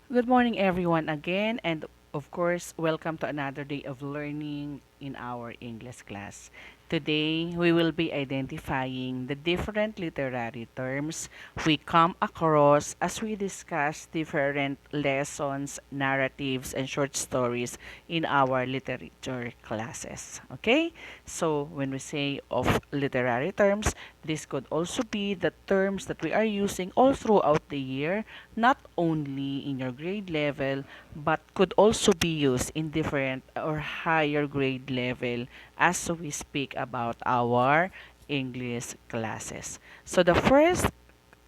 Good morning, everyone, again, and of course, welcome to another day of learning in our English class. Today, we will be identifying the different literary terms we come across as we discuss different lessons, narratives, and short stories in our literature classes. Okay? So, when we say of literary terms, this could also be the terms that we are using all throughout the year, not only in your grade level, but could also be used in different or higher grade level as we speak about our English classes. So the first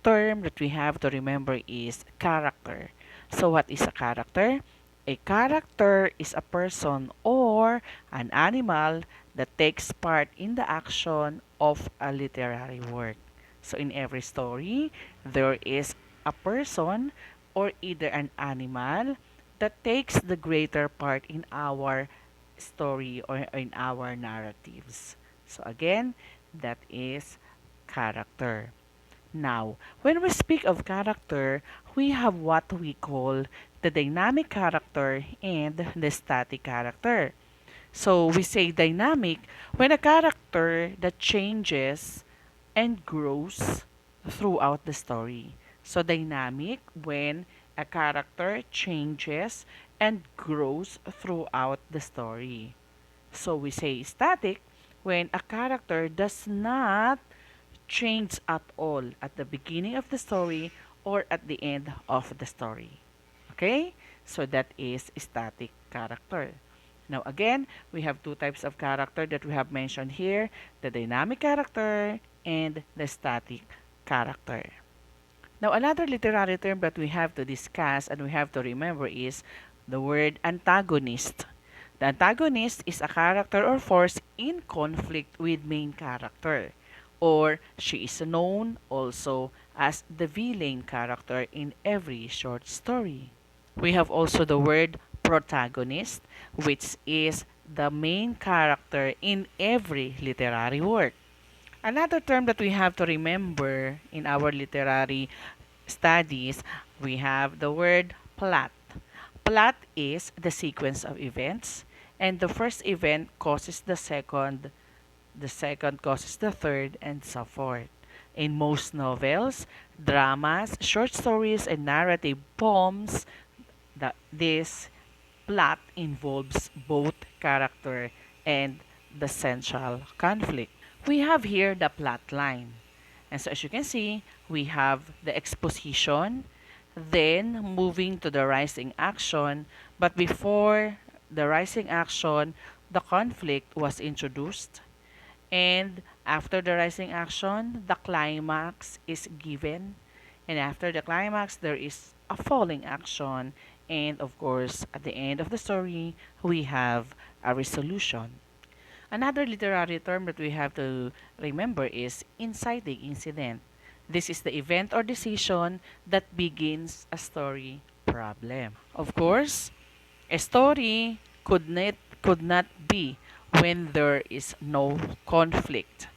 term that we have to remember is character. So what is a character? A character is a person or an animal that takes part in the action of a literary work. So in every story, there is a person or either an animal that takes the greater part in our story or in our narratives. So again, that is character. Now, when we speak of character, we have what we call the dynamic character and the static character. So we say dynamic when a character that changes and grows throughout the story. So dynamic when a character changes and grows throughout the story. So we say static when a character does not change at all at the beginning of the story or at the end of the story. Okay? So that is static character. Now again, we have two types of character that we have mentioned here, the dynamic character and the static character. Now another literary term that we have to discuss and we have to remember is the word antagonist. The antagonist is a character or force in conflict with main character, or she is known also as the villain character in every short story. We have also the word protagonist, which is the main character in every literary work. Another term that we have to remember in our literary studies, we have the word plot. Plot is the sequence of events, and the first event causes the second causes the third, and so forth. In most novels, dramas, short stories, and narrative poems, this plot involves both character and the central conflict. We have here the plot line. And so as you can see, we have the exposition, then moving to the rising action. But before the rising action, the conflict was introduced. And after the rising action, the climax is given. And after the climax, there is a falling action. And of course, at the end of the story, we have a resolution. Another literary term that we have to remember is inciting incident. This is the event or decision that begins a story problem. Of course, a story could not be when there is no conflict.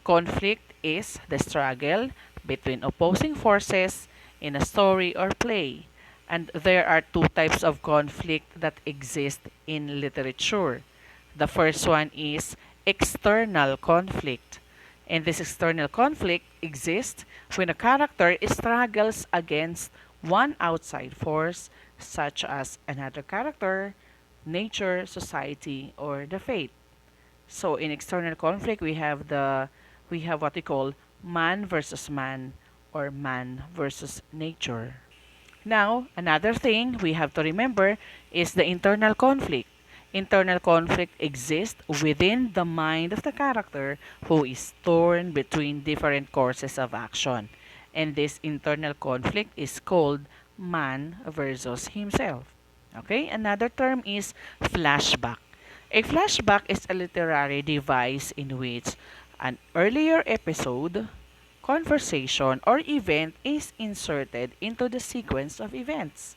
Conflict is the struggle between opposing forces in a story or play. And there are two types of conflict that exist in literature. The first one is external conflict. And this external conflict exists when a character struggles against one outside force, such as another character, nature, society, or the fate. So in external conflict, we have what we call man versus man or man versus nature. Now, another thing we have to remember is the internal conflict. Internal conflict exists within the mind of the character who is torn between different courses of action. And this internal conflict is called man versus himself. Okay, another term is flashback. A flashback is a literary device in which an earlier episode, conversation, or event is inserted into the sequence of events.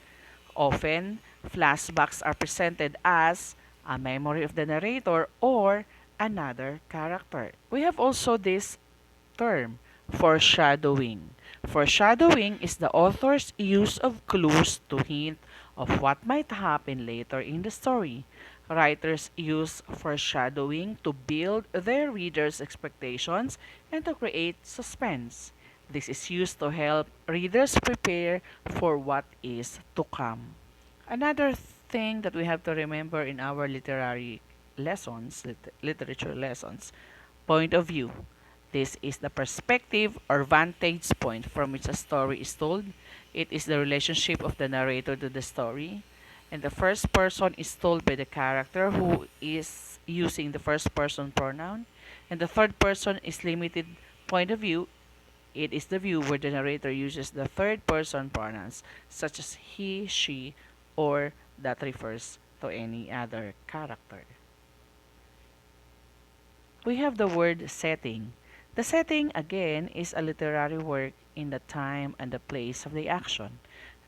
Often, flashbacks are presented as a memory of the narrator or another character. We have also this term, foreshadowing. Foreshadowing is the author's use of clues to hint of what might happen later in the story. Writers use foreshadowing to build their readers' expectations and to create suspense. This is used to help readers prepare for what is to come. Another thing that we have to remember in our literary lessons, literature lessons, point of view. This is the perspective or vantage point from which a story is told. It is the relationship of the narrator to the story. And the first person is told by the character who is using the first person pronoun. And the third person is limited point of view. It is the view where the narrator uses the third person pronouns such as he, she, or that refers to any other character. We have the word setting. The setting, again, is a literary work in the time and the place of the action.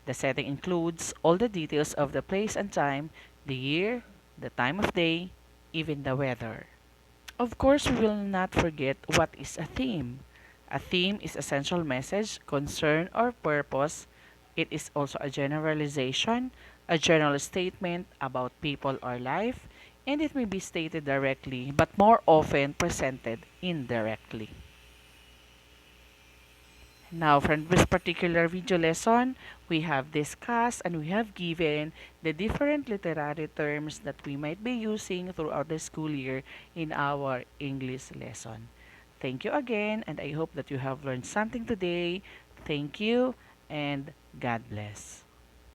The setting includes all the details of the place and time, the year, the time of day, even the weather. Of course, we will not forget what is a theme. A theme is essential message, concern, or purpose. It is also a generalization, a general statement about people or life, and it may be stated directly but more often presented indirectly. Now, from this particular video lesson, we have discussed and we have given the different literary terms that we might be using throughout the school year in our English lesson. Thank you again, and I hope that you have learned something today. Thank you, and God bless.